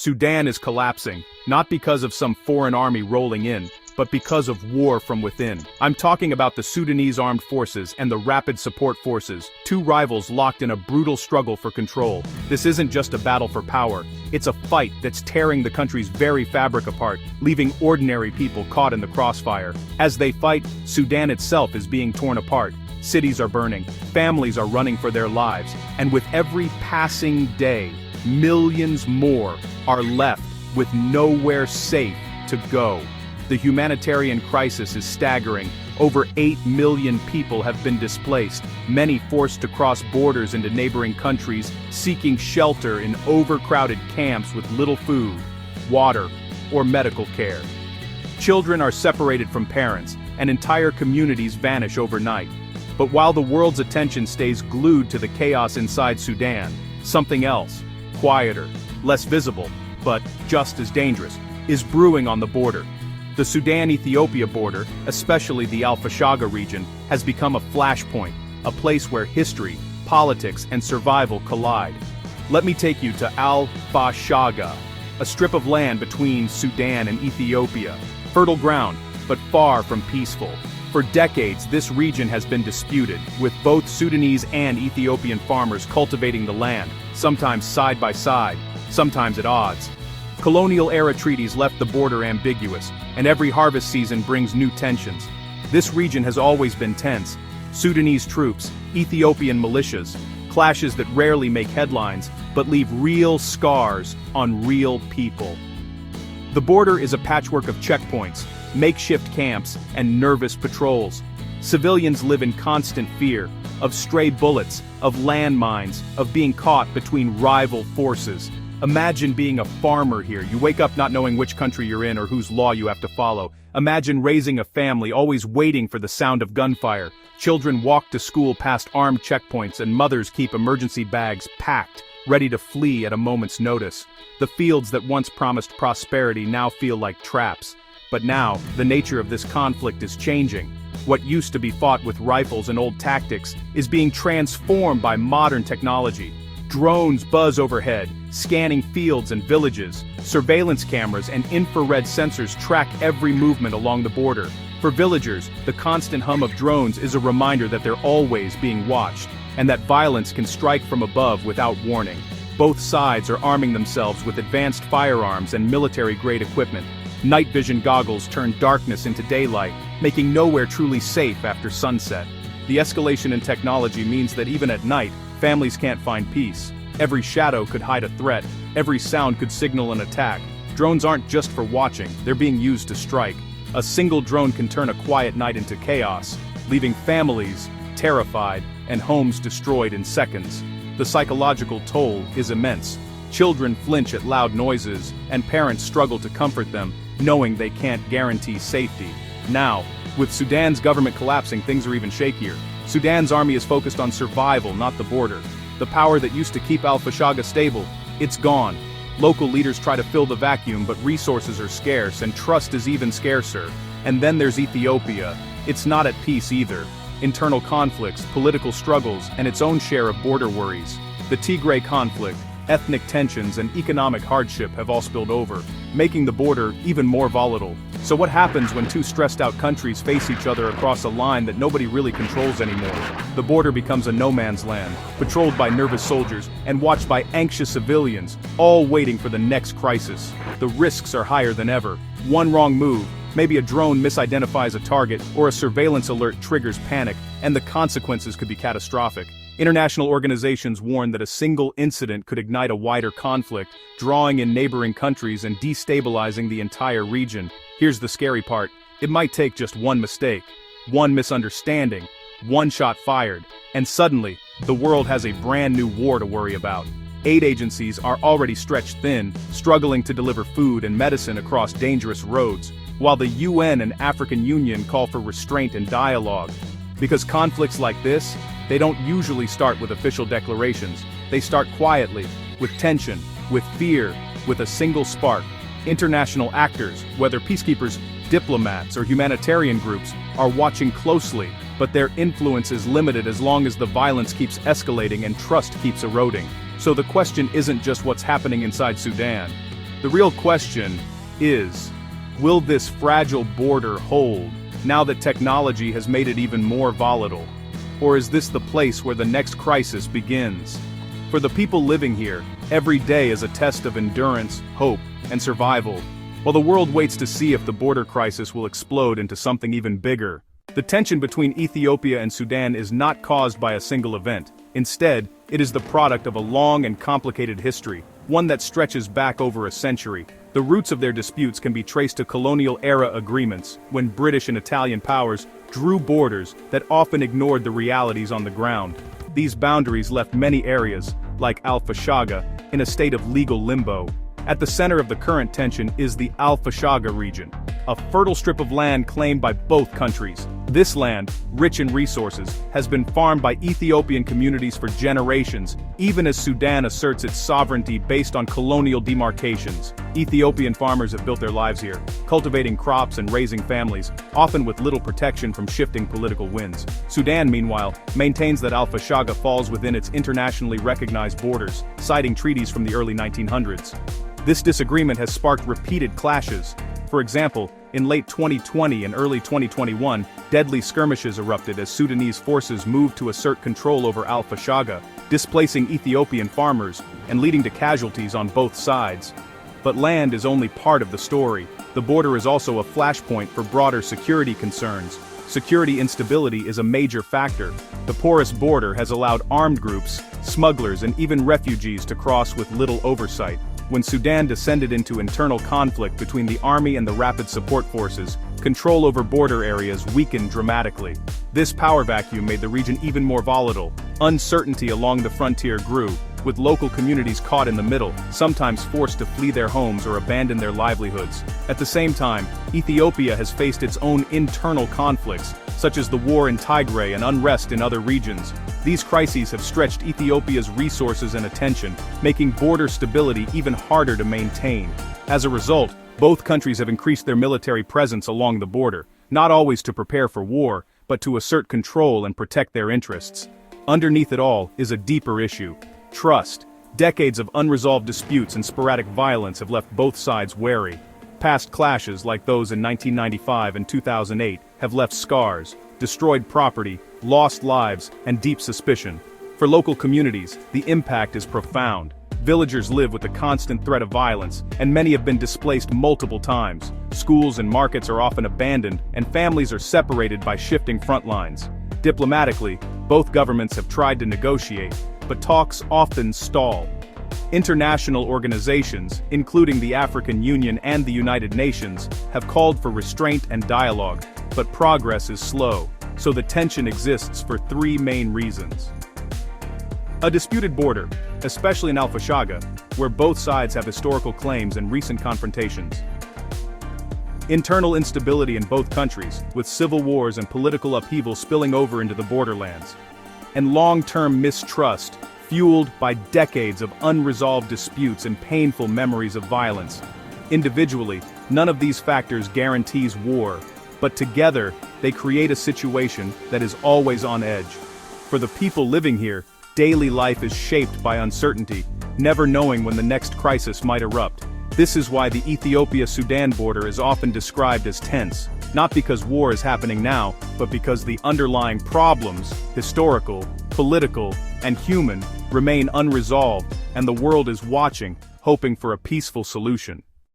Sudan is collapsing, not because of some foreign army rolling in, but because of war from within. I'm talking about the Sudanese armed forces and the Rapid Support Forces, two rivals locked in a brutal struggle for control. This isn't just a battle for power, it's a fight that's tearing the country's very fabric apart, leaving ordinary people caught in the crossfire. As they fight, Sudan itself is being torn apart. Cities are burning, families are running for their lives, and with every passing day, millions more are left with nowhere safe to go. The humanitarian crisis is staggering. Over 8 million people have been displaced, many forced to cross borders into neighboring countries, seeking shelter in overcrowded camps with little food, water, or medical care. Children are separated from parents, and entire communities vanish overnight. But while the world's attention stays glued to the chaos inside Sudan, something else, quieter, less visible, but just as dangerous, is brewing on the border. The Sudan-Ethiopia border, especially the Al-Fashaga region, has become a flashpoint, a place where history, politics, and survival collide. Let me take you to Al-Fashaga, a strip of land between Sudan and Ethiopia. Fertile ground, but far from peaceful. For decades, this region has been disputed, with both Sudanese and Ethiopian farmers cultivating the land, sometimes side by side, sometimes at odds. Colonial-era treaties left the border ambiguous, and every harvest season brings new tensions. This region has always been tense. Sudanese troops, Ethiopian militias, clashes that rarely make headlines, but leave real scars on real people. The border is a patchwork of checkpoints, makeshift camps, and nervous patrols. Civilians live in constant fear of stray bullets, of landmines, of being caught between rival forces. Imagine being a farmer here. You wake up not knowing which country you're in or whose law you have to follow. Imagine raising a family, always waiting for the sound of gunfire. Children walk to school past armed checkpoints, and mothers keep emergency bags packed, ready to flee at a moment's notice. The fields that once promised prosperity now feel like traps. But now, the nature of this conflict is changing. What used to be fought with rifles and old tactics is being transformed by modern technology. Drones buzz overhead, scanning fields and villages. Surveillance cameras and infrared sensors track every movement along the border. For villagers, the constant hum of drones is a reminder that they're always being watched, and that violence can strike from above without warning. Both sides are arming themselves with advanced firearms and military-grade equipment. Night vision goggles turn darkness into daylight, making nowhere truly safe after sunset. The escalation in technology means that even at night, families can't find peace. Every shadow could hide a threat, every sound could signal an attack. Drones aren't just for watching, they're being used to strike. A single drone can turn a quiet night into chaos, leaving families terrified and homes destroyed in seconds. The psychological toll is immense. Children flinch at loud noises, and parents struggle to comfort them, knowing they can't guarantee safety. Now, with Sudan's government collapsing, things are even shakier. Sudan's army is focused on survival, not the border. The power that used to keep Al-Fashaga stable, it's gone. Local leaders try to fill the vacuum, but resources are scarce, and trust is even scarcer. And then there's Ethiopia. It's not at peace either. Internal conflicts, political struggles, and its own share of border worries. The Tigray conflict, ethnic tensions, and economic hardship have all spilled over, making the border even more volatile. So what happens when two stressed-out countries face each other across a line that nobody really controls anymore? The border becomes a no-man's land, patrolled by nervous soldiers and watched by anxious civilians, all waiting for the next crisis. The risks are higher than ever. One wrong move, maybe a drone misidentifies a target, or a surveillance alert triggers panic, and the consequences could be catastrophic. International organizations warn that a single incident could ignite a wider conflict, drawing in neighboring countries and destabilizing the entire region. Here's the scary part. It might take just one mistake, one misunderstanding, one shot fired, and suddenly, the world has a brand new war to worry about. Aid agencies are already stretched thin, struggling to deliver food and medicine across dangerous roads, while the UN and African Union call for restraint and dialogue. Because conflicts like this, they don't usually start with official declarations. They start quietly, with tension, with fear, with a single spark. International actors, whether peacekeepers, diplomats, or humanitarian groups, are watching closely, but their influence is limited as long as the violence keeps escalating and trust keeps eroding. So the question isn't just what's happening inside Sudan. The real question is, will this fragile border hold, now that technology has made it even more volatile? Or is this the place where the next crisis begins? For the people living here, every day is a test of endurance, hope, and survival, while the world waits to see if the border crisis will explode into something even bigger. The tension between Ethiopia and Sudan is not caused by a single event. Instead, it is the product of a long and complicated history, one that stretches back over a century. The roots of their disputes can be traced to colonial-era agreements, when British and Italian powers drew borders that often ignored the realities on the ground. These boundaries left many areas, like Al-Fashaga, in a state of legal limbo. At the center of the current tension is the Al-Fashaga region, a fertile strip of land claimed by both countries. This land, rich in resources, has been farmed by Ethiopian communities for generations, even as Sudan asserts its sovereignty based on colonial demarcations. Ethiopian farmers have built their lives here, cultivating crops and raising families, often with little protection from shifting political winds. Sudan, meanwhile, maintains that Al-Fashaga falls within its internationally recognized borders, citing treaties from the early 1900s. This disagreement has sparked repeated clashes. For example, in late 2020 and early 2021, deadly skirmishes erupted as Sudanese forces moved to assert control over Al-Fashaga, displacing Ethiopian farmers and leading to casualties on both sides. But land is only part of the story. The border is also a flashpoint for broader security concerns. Security instability is a major factor. The porous border has allowed armed groups, smugglers, and even refugees to cross with little oversight. When Sudan descended into internal conflict between the army and the rapid support forces, control over border areas weakened dramatically. This power vacuum made the region even more volatile. Uncertainty along the frontier grew, with local communities caught in the middle, sometimes forced to flee their homes or abandon their livelihoods. At the same time, Ethiopia has faced its own internal conflicts, such as the war in Tigray and unrest in other regions. These crises have stretched Ethiopia's resources and attention, making border stability even harder to maintain. As a result, both countries have increased their military presence along the border, not always to prepare for war, but to assert control and protect their interests. Underneath it all is a deeper issue: trust. Decades of unresolved disputes and sporadic violence have left both sides wary. Past clashes like those in 1995 and 2008 have left scars, destroyed property, lost lives, and deep suspicion. For local communities, the impact is profound. Villagers live with the constant threat of violence, and many have been displaced multiple times. Schools and markets are often abandoned, and families are separated by shifting front lines. Diplomatically, both governments have tried to negotiate, but talks often stall. International organizations, including the African Union and the United Nations, have called for restraint and dialogue, but progress is slow, so the tension exists for three main reasons. A disputed border, especially in Al-Fashaga, where both sides have historical claims and recent confrontations. Internal instability in both countries, with civil wars and political upheaval spilling over into the borderlands. And long-term mistrust, fueled by decades of unresolved disputes and painful memories of violence. Individually, none of these factors guarantees war, but together, they create a situation that is always on edge. For the people living here, daily life is shaped by uncertainty, never knowing when the next crisis might erupt. This is why the Ethiopia-Sudan border is often described as tense, not because war is happening now, but because the underlying problems, historical, political, and human, remain unresolved, and the world is watching, hoping for a peaceful solution.